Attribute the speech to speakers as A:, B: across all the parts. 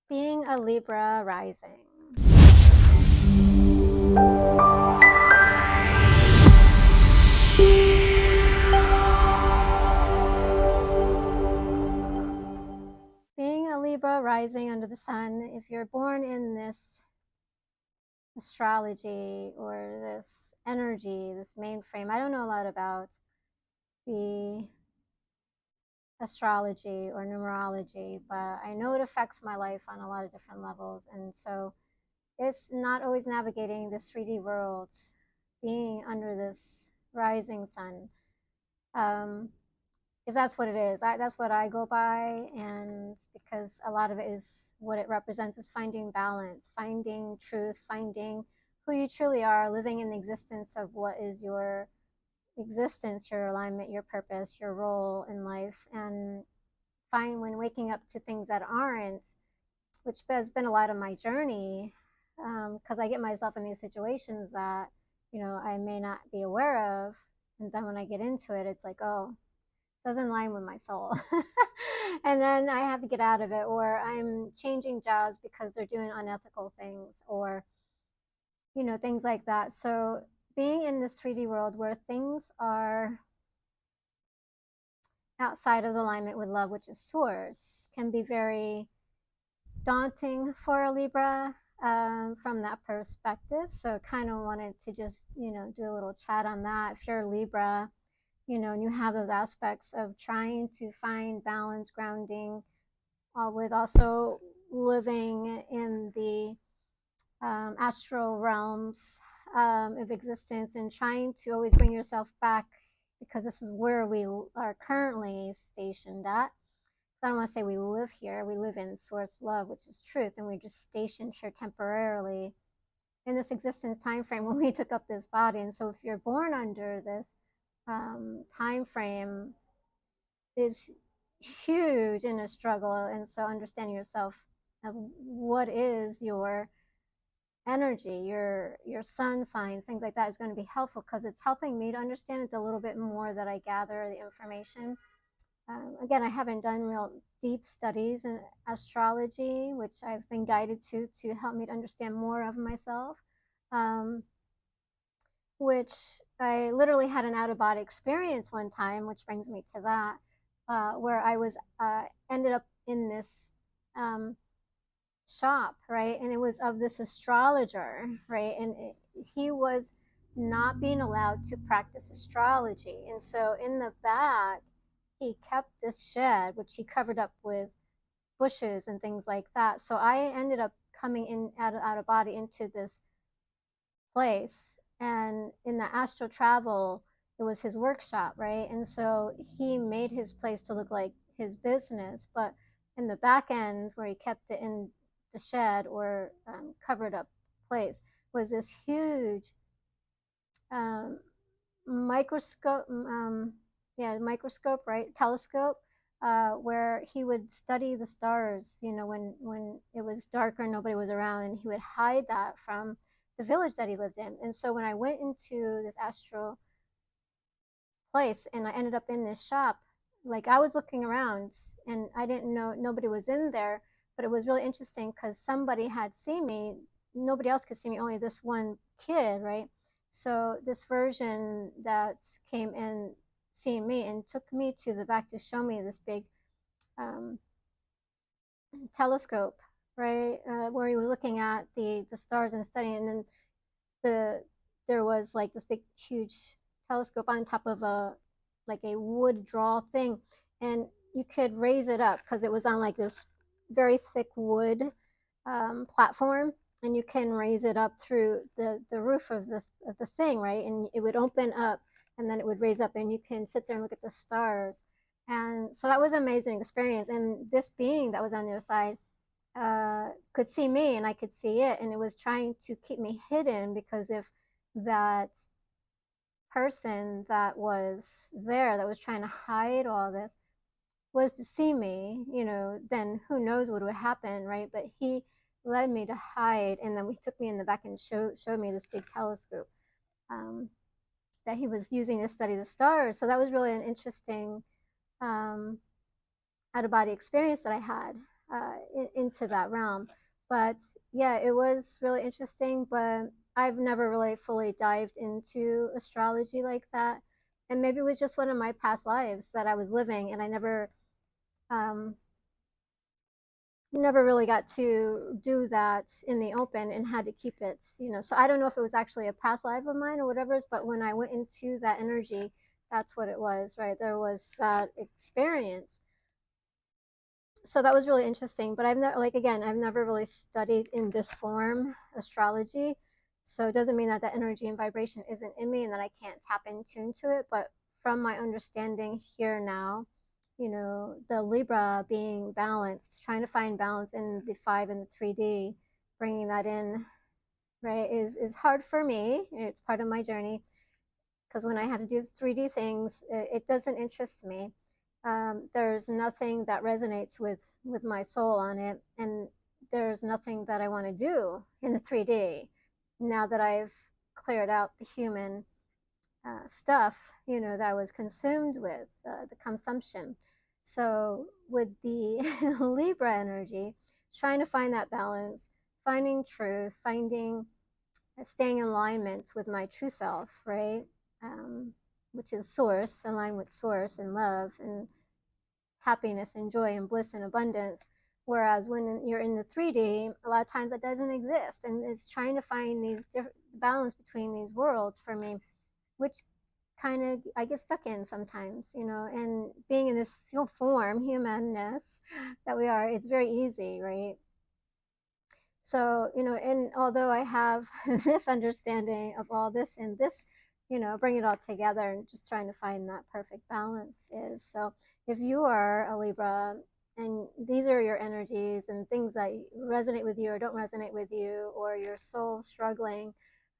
A: Being a Libra rising. Being a Libra rising under the sun, if you're born in this astrology or this energy, this mainframe, I don't know a lot about the astrology or numerology, but I know it affects my life on a lot of different levels. And so it's not always navigating this 3D world, being under this rising sun. If that's what it is, that's what I go by. And because a lot of it is what it represents is finding balance, finding truth, finding who you truly are, living in the existence of what is your existence, your alignment, your purpose, your role in life, and find when waking up to things that aren't, which has been a lot of my journey, because I get myself in these situations that I may not be aware of, and then when I get into it, it's like, oh, it doesn't align with my soul. And then I have to get out of it, or I'm changing jobs because they're doing unethical things, or things like that. So being in this 3D world where things are outside of the alignment with love, which is source, can be very daunting for a Libra, from that perspective. So kind of wanted to just, do a little chat on that. If you're a Libra, and you have those aspects of trying to find balance, grounding, with also living in the astral realms of existence, and trying to always bring yourself back, because this is where we are currently stationed at. I don't want to say we live here. We live in source love, which is truth, and we're just stationed here temporarily in this existence time frame when we took up this body. And so if you're born under this time frame, is huge in a struggle. And so understanding yourself of what is your energy, your sun signs, things like that, is going to be helpful, because it's helping me to understand it a little bit more, that I gather the information. Again, I haven't done real deep studies in astrology, which I've been guided to help me to understand more of myself, which I literally had an out-of-body experience one time, which brings me to that, where I was ended up in this shop, right? And it was of this astrologer, right? And he was not being allowed to practice astrology. And so in the back, he kept this shed, which he covered up with bushes and things like that. So I ended up coming in out of body into this place. And in the astral travel, it was his workshop, right? And so he made his place to look like his business. But in the back end, where he kept it in the shed or covered up place, was this huge um, microscope, microscope, right? Telescope, where he would study the stars, when it was darker and nobody was around, and he would hide that from the village that he lived in. And so when I went into this astral place and I ended up in this shop, like, I was looking around and I didn't know, nobody was in there, but it was really interesting because somebody had seen me. Nobody else could see me, only this one kid, right? So this version that came in, seeing me, and took me to the back to show me this big um, telescope, right, where he was looking at the stars and studying. And then there was like this big huge telescope on top of a wood draw thing, and you could raise it up because it was on like this very thick wood platform, and you can raise it up through the roof of the thing, right? And it would open up, and then it would raise up, and you can sit there and look at the stars. And so that was an amazing experience. And this being that was on the other side could see me and I could see it, and it was trying to keep me hidden, because if that person that was there, that was trying to hide all this, was to see me, then who knows what would happen, right? But he led me to hide, and then we took me in the back and showed me this big telescope that he was using to study the stars. So that was really an interesting out of body experience that I had. into that realm. But yeah, it was really interesting, but I've never really fully dived into astrology like that. And maybe it was just one of my past lives that I was living, and I um, never really got to do that in the open and had to keep it, So I don't know if it was actually a past life of mine or whatever, but when I went into that energy, that's what it was, right? There was that experience. So that was really interesting, but I've never, like, again, I've never really studied in this form astrology. So it doesn't mean that the energy and vibration isn't in me and that I can't tap into it. But from my understanding here now, the Libra being balanced, trying to find balance in the 5 and the 3D, bringing that in, right, is hard for me. It's part of my journey because when I have to do 3D things, it doesn't interest me. There's nothing that resonates with my soul on it, and there's nothing that I want to do in the 3D now that I've cleared out the human stuff, that I was consumed with, the consumption. So with the Libra energy, trying to find that balance, finding truth, finding staying in alignment with my true self, right? Which is source, aligned with source and love and happiness and joy and bliss and abundance. Whereas when you're in the 3D, a lot of times that doesn't exist. And it's trying to find these different balance between these worlds for me, which kind of I get stuck in sometimes, and being in this form, humanness that we are, it's very easy, right? So, and although I have this understanding of all this and this, bring it all together and just trying to find that perfect balance is. So, if you are a Libra and these are your energies and things that resonate with you or don't resonate with you, or your soul struggling,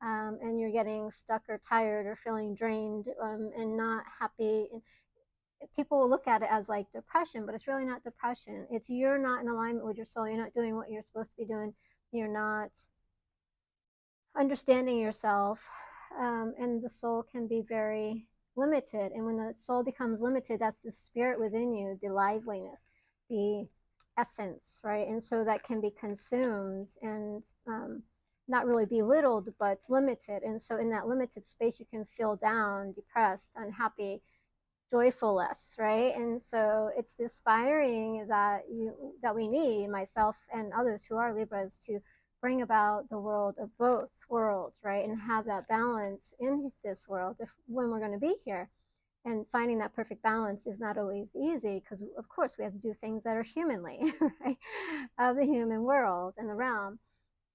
A: and you're getting stuck or tired or feeling drained, and not happy, people will look at it as like depression, but it's really not depression. It's you're not in alignment with your soul. You're not doing what you're supposed to be doing. You're not understanding yourself. And the soul can be very limited. And when the soul becomes limited, that's the spirit within you, the liveliness, the essence, right? And so that can be consumed and not really belittled, but limited. And so in that limited space, you can feel down, depressed, unhappy, joyfulness, right? And so it's the aspiring that we need, myself and others who are Libras, to bring about the world of both worlds, right? And have that balance in this world when we're going to be here. And finding that perfect balance is not always easy because, of course, we have to do things that are humanly, right? Of the human world and the realm.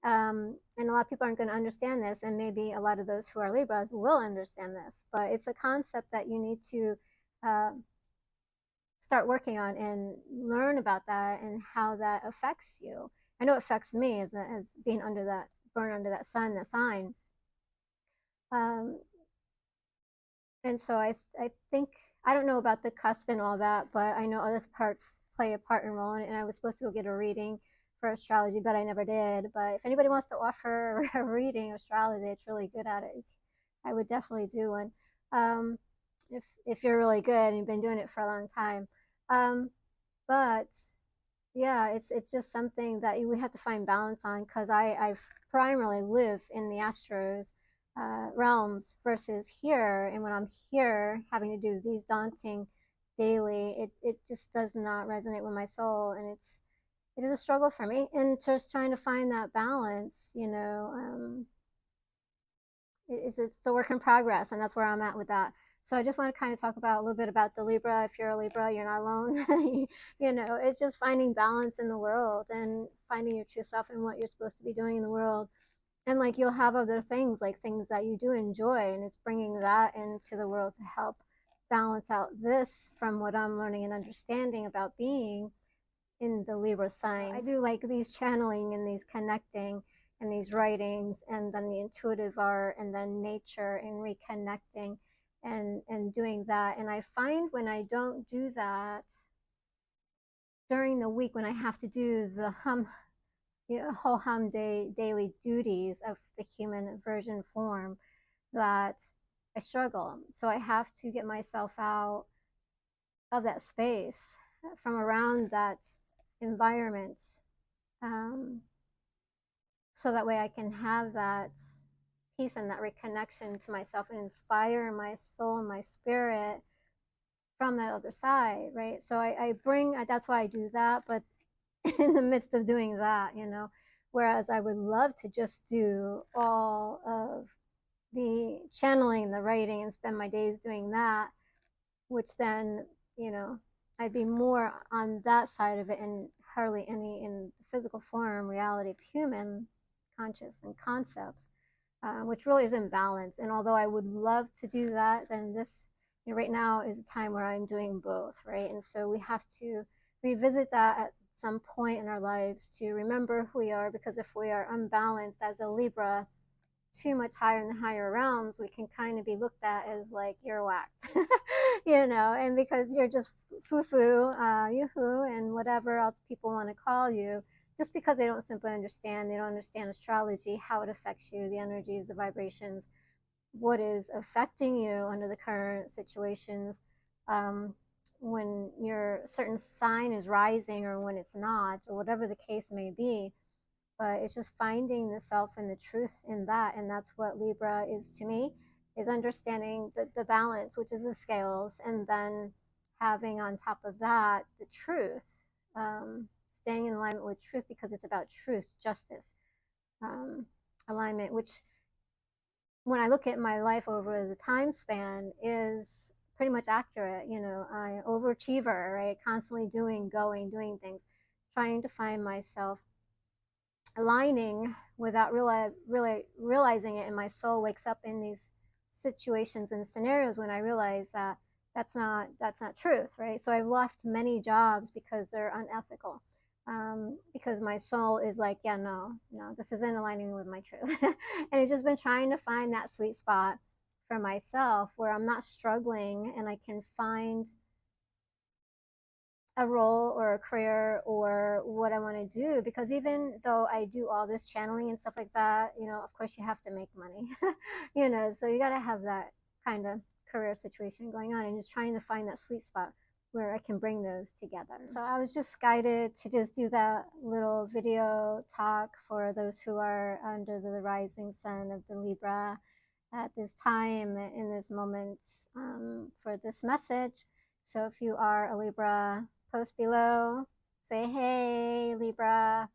A: And a lot of people aren't going to understand this, and maybe a lot of those who are Libras will understand this, but it's a concept that you need to uh, start working on and learn about that and how that affects you. I know it affects me as being under that, born under that sun, that sign. Um, and so I think, I don't know about the cusp and all that, but I know other parts play a part and role in it. And I was supposed to go get a reading for astrology, but I never did. But if anybody wants to offer a reading astrology, it's really good at it. I would definitely do one. If you're really good and you've been doing it for a long time. But yeah, it's just something that we have to find balance on, because I primarily live in the astros realms versus here, and when I'm here having to do these daunting daily, it just does not resonate with my soul, and it is a struggle for me, and just trying to find that balance, it's a work in progress, and that's where I'm at with that. So I just want to kind of talk about a little bit about the Libra. If you're a Libra, you're not alone. It's just finding balance in the world and finding your true self and what you're supposed to be doing in the world. And like you'll have other things, like things that you do enjoy, and it's bringing that into the world to help balance out this, from what I'm learning and understanding about being in the Libra sign. I do like these channeling and these connecting and these writings, and then the intuitive art, and then nature and reconnecting and doing that. And I find when I don't do that during the week, when I have to do the whole hum day daily duties of the human version form, that I struggle. So I have to get myself out of that space from around that environments, um, so that way I can have that peace and that reconnection to myself and inspire my soul and my spirit from that other side, right? So I bring, that's why I do that, but in the midst of doing that, whereas I would love to just do all of the channeling, the writing, and spend my days doing that, which then, I'd be more on that side of it and hardly any in the physical form, reality of human conscious and concepts, which really is imbalance. And although I would love to do that, then this, right now is a time where I'm doing both, right? And so we have to revisit that at some point in our lives to remember who we are, because if we are unbalanced as a Libra, too much higher in the higher realms, we can kind of be looked at as like you're whacked, and because you're just foo-foo, yoo-hoo, and whatever else people want to call you, just because they don't they don't understand astrology, how it affects you, the energies, the vibrations, what is affecting you under the current situations, when your certain sign is rising or when it's not, or whatever the case may be. But it's just finding the self and the truth in that. And that's what Libra is to me, is understanding the balance, which is the scales, and then having on top of that the truth, staying in alignment with truth, because it's about truth, justice, alignment, which when I look at my life over the time span is pretty much accurate. I overachiever, right? Constantly doing things, trying to find myself aligning without really realizing it, and my soul wakes up in these situations and scenarios when I realize that that's not truth, right? So I've left many jobs because they're unethical, because my soul is like, yeah, no, this isn't aligning with my truth. And it's just been trying to find that sweet spot for myself where I'm not struggling and I can find a role or a career or what I want to do. Because even though I do all this channeling and stuff like that, of course you have to make money, so you got to have that kind of career situation going on, and just trying to find that sweet spot where I can bring those together. So I was just guided to just do that little video talk for those who are under the rising sun of the Libra at this time, in this moment, for this message. So if you are a Libra, post below, say, hey, Libra,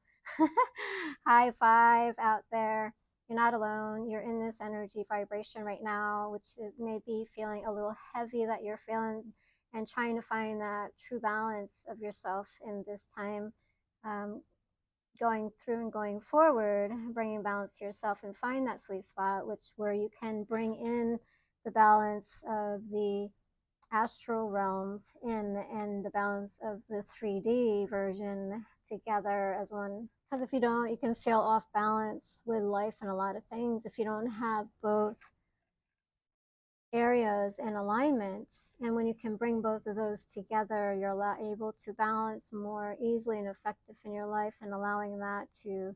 A: high five out there. You're not alone. You're in this energy vibration right now, which is maybe feeling a little heavy, that you're feeling, and trying to find that true balance of yourself in this time, going through and going forward, bringing balance to yourself and find that sweet spot, which where you can bring in the balance of the astral realms and the balance of the 3D version together as one. Because if you don't, you can feel off balance with life and a lot of things if you don't have both areas and alignments. And when you can bring both of those together, you're able to balance more easily and effective in your life, and allowing that to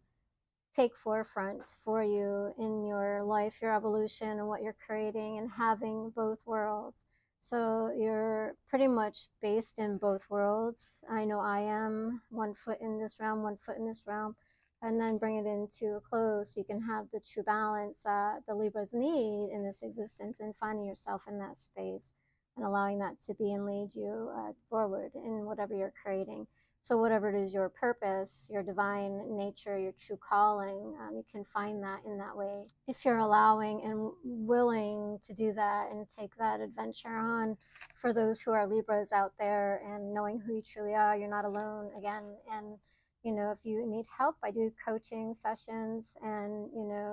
A: take forefront for you in your life, your evolution, and what you're creating, and having both worlds. So you're pretty much based in both worlds. I know I am, one foot in this realm, one foot in this realm, and then bring it into a close so you can have the true balance that the Libras need in this existence, and finding yourself in that space and allowing that to be and lead you forward in whatever you're creating. So whatever it is, your purpose, your divine nature, your true calling, you can find that in that way. If you're allowing and willing to do that and take that adventure on, for those who are Libras out there, and knowing who you truly are, you're not alone again. And if you need help, I do coaching sessions, and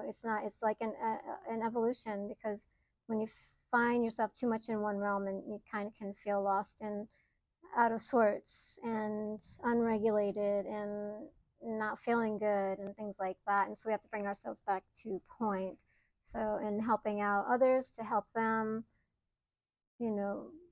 A: it's like an evolution, because when you find yourself too much in one realm, and you kind of can feel lost and out of sorts and unregulated and not feeling good and things like that. And so we have to bring ourselves back to point. So in helping out others to help them,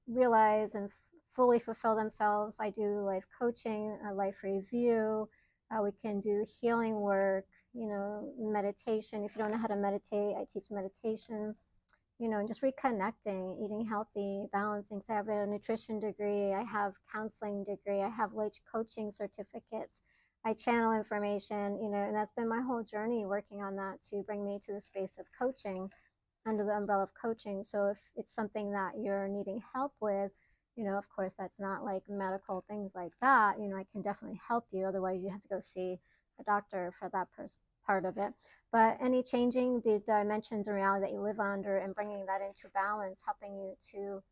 A: realize and fully fulfill themselves, I do life coaching, a life review. We can do healing work, meditation. If you don't know how to meditate, I teach meditation. and just reconnecting, eating healthy, balancing. So I have a nutrition degree, I have counseling degree, I have life coaching certificates, I channel information, and that's been my whole journey working on that to bring me to the space of coaching under the umbrella of coaching. So if it's something that you're needing help with, of course, that's not like medical things like that. I can definitely help you. Otherwise, you have to go see a doctor for that part of it. But any changing the dimensions and reality that you live under and bringing that into balance, helping you to,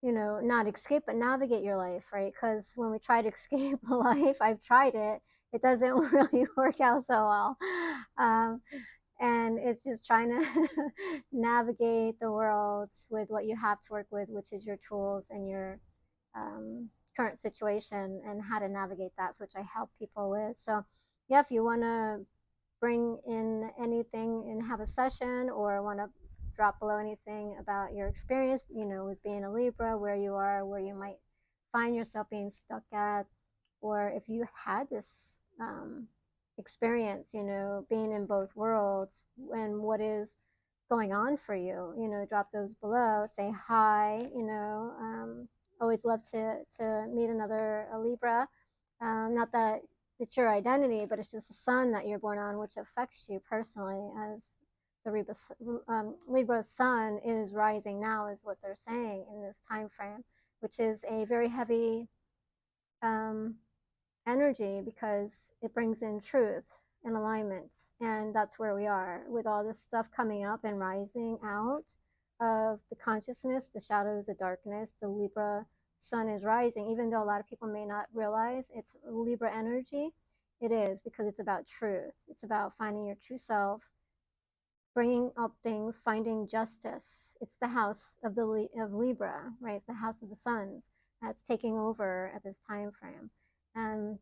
A: not escape, but navigate your life, right? Because when we try to escape life, I've tried it, it doesn't really work out so well. And it's just trying to navigate the world with what you have to work with, which is your tools and your current situation and how to navigate that, which I help people with. So yeah, if you want to bring in anything and have a session, or want to drop below anything about your experience, with being a Libra, where you are, where you might find yourself being stuck at, or if you had this experience, being in both worlds, and what is going on for you, drop those below, say hi, always love to meet another Libra. Not that it's your identity, but it's just the sun that you're born on, which affects you personally, as the Libra sun is rising now, is what they're saying in this time frame, which is a very heavy energy, because it brings in truth and alignment. And that's where we are with all this stuff coming up and rising out of the consciousness, the shadows, the darkness. The Libra sun is rising, even though a lot of people may not realize it's Libra energy. It is, because it's about truth. It's about finding your true self, bringing up things, finding justice. It's the house of Libra, right? It's the house of the suns that's taking over at this time frame. And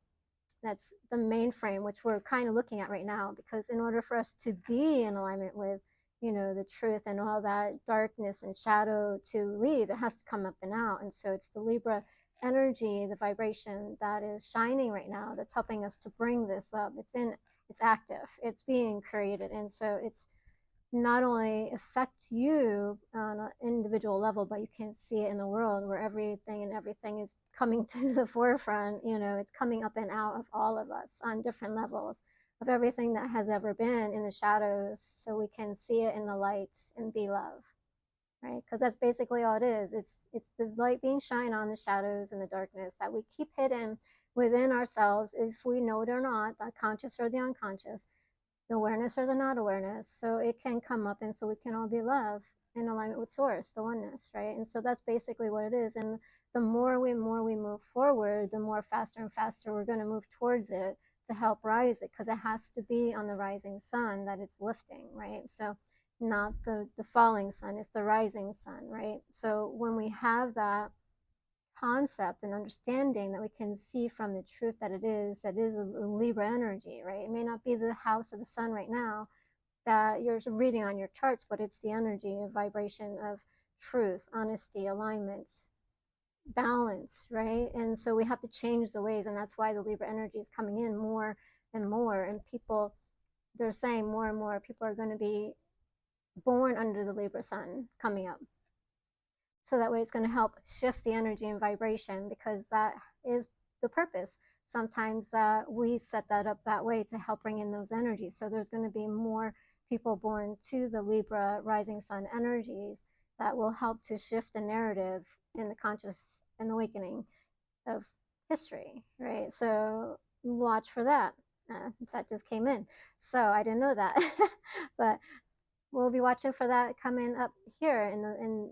A: that's the main frame, which we're kind of looking at right now, because in order for us to be in alignment with, the truth and all that darkness and shadow to leave, it has to come up and out. And so it's the Libra energy, the vibration that is shining right now, that's helping us to bring this up. It's active, it's being created. And so it's not only affect you on an individual level, but you can see it in the world, where everything is coming to the forefront. It's coming up and out of all of us on different levels of everything that has ever been in the shadows, so we can see it in the lights and be love, right? Because that's basically all it is. It's the light being shined on the shadows and the darkness that we keep hidden within ourselves, if we know it or not, the conscious or the unconscious, the awareness or the not awareness. So it can come up, and so we can all be love in alignment with source, the oneness, right? And so that's basically what it is. And the more we move forward, the more faster and faster we're going to move towards it to help rise it, because it has to be on the rising sun that it's lifting, right? So not the falling sun, it's the rising sun, right? So when we have that concept and understanding, that we can see from the truth that it is a Libra energy, right? It may not be the house of the sun right now that you're reading on your charts, but it's the energy of vibration of truth, honesty, alignment, balance, right? And so we have to change the ways, and that's why the Libra energy is coming in more and more. And people, they're saying more and more people are going to be born under the Libra sun coming up. So that way it's going to help shift the energy and vibration, because that is the purpose. Sometimes we set that up that way to help bring in those energies. So there's going to be more people born to the Libra rising sun energies that will help to shift the narrative in the conscious and awakening of history, right? So watch for that. That just came in. So I didn't know that. But we'll be watching for that coming up here in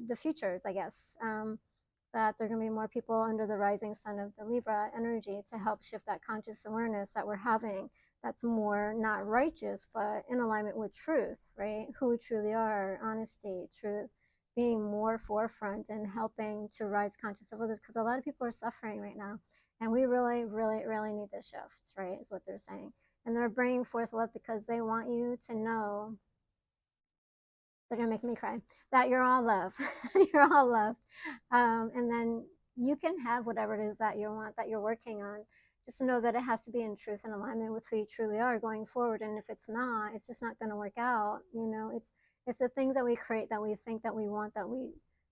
A: the futures, I guess. That there are going to be more people under the rising sun of the Libra energy to help shift that conscious awareness that we're having, that's more not righteous, but in alignment with truth, right? Who we truly are, honesty, truth, being more forefront and helping to rise conscious of others, because a lot of people are suffering right now. And we really, really, really need this shift, right? Is what they're saying. And they're bringing forth love because they want you to know, they're gonna make me cry, that you're all love. You're all loved. And then you can have whatever it is that you want, that you're working on. Just know that it has to be in truth and alignment with who you truly are going forward. And if it's not, it's just not going to work out. It's the things that we create, that we think that we want, that we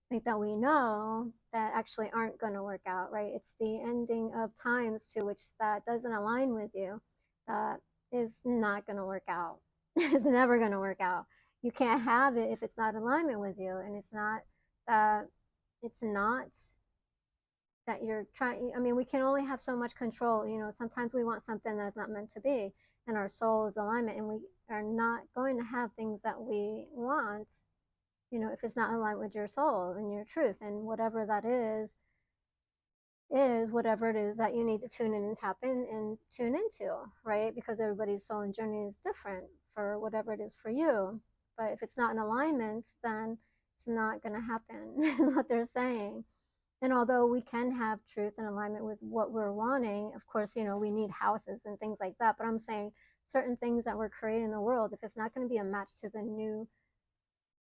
A: think that we know, that actually aren't going to work out, right? It's the ending of times to which that doesn't align with you that is not going to work out. It's never going to work out. You can't have it if it's not in alignment with you, and it's not that it's not that you're trying. I mean, we can only have so much control. Sometimes we want something that's not meant to be, and our soul is alignment, and we are not going to have things that we want, if it's not aligned with your soul and your truth, and whatever that is whatever it is that you need to tune in and tap in and tune into, right? Because everybody's soul and journey is different for whatever it is for you. But if it's not in alignment, then it's not going to happen, is what they're saying. And although we can have truth and alignment with what we're wanting, of course, we need houses and things like that. But I'm saying certain things that we're creating in the world, if it's not going to be a match to the new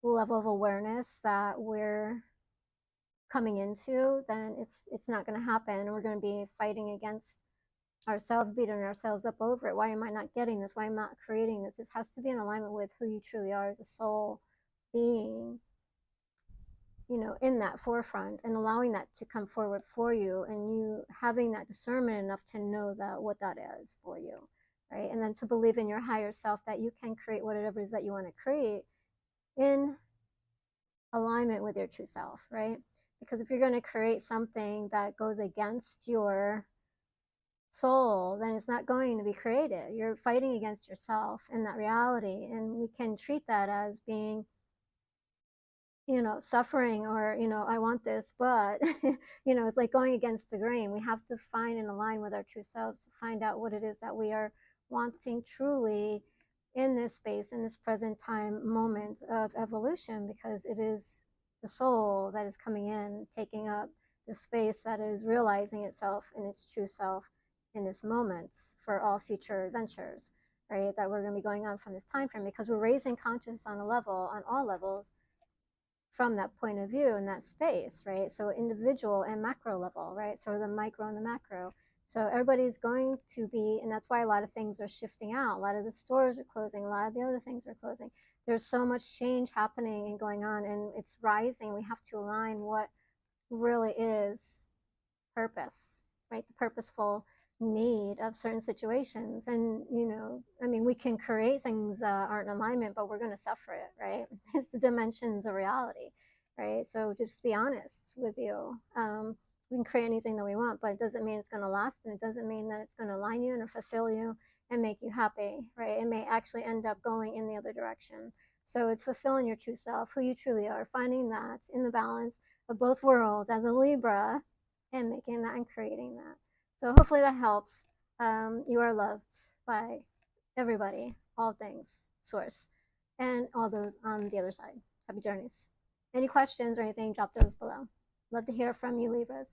A: level of awareness that we're coming into, then it's not going to happen. We're going to be fighting against ourselves, beating ourselves up over it. Why am I not getting this? Why am I not creating this? This has to be in alignment with who you truly are as a soul being, in that forefront, and allowing that to come forward for you, and you having that discernment enough to know that what that is for you, right? And then to believe in your higher self that you can create whatever it is that you want to create in alignment with your true self, right? Because if you're going to create something that goes against your soul, then it's not going to be created. You're fighting against yourself in that reality. And we can treat that as being, suffering, or, I want this, but, it's like going against the grain. We have to find and align with our true selves to find out what it is that we are wanting truly in this space, in this present time moment of evolution, because it is the soul that is coming in, taking up the space that is realizing itself in its true self in this moment for all future adventures, right? That we're going to be going on from this time frame, because we're raising consciousness on all levels from that point of view in that space, right? So individual and macro level, right? So the micro and the macro. So everybody's going to be, and that's why a lot of things are shifting out. A lot of the stores are closing. A lot of the other things are closing. There's so much change happening and going on, and it's rising. We have to align what really is purpose, right? The purposeful need of certain situations. And, I mean, we can create things that aren't in alignment, but we're going to suffer it, right? It's the dimensions of reality, right? So just be honest with you. We can create anything that we want, but it doesn't mean it's going to last, and it doesn't mean that it's going to align you and fulfill you and make you happy, right? It may actually end up going in the other direction. So it's fulfilling your true self, who you truly are, finding that in the balance of both worlds as a Libra, and making that and creating that. So hopefully that helps. You are loved by everybody, all things, source, and all those on the other side. Happy journeys. Any questions or anything, drop those below. Love to hear from you, Libras.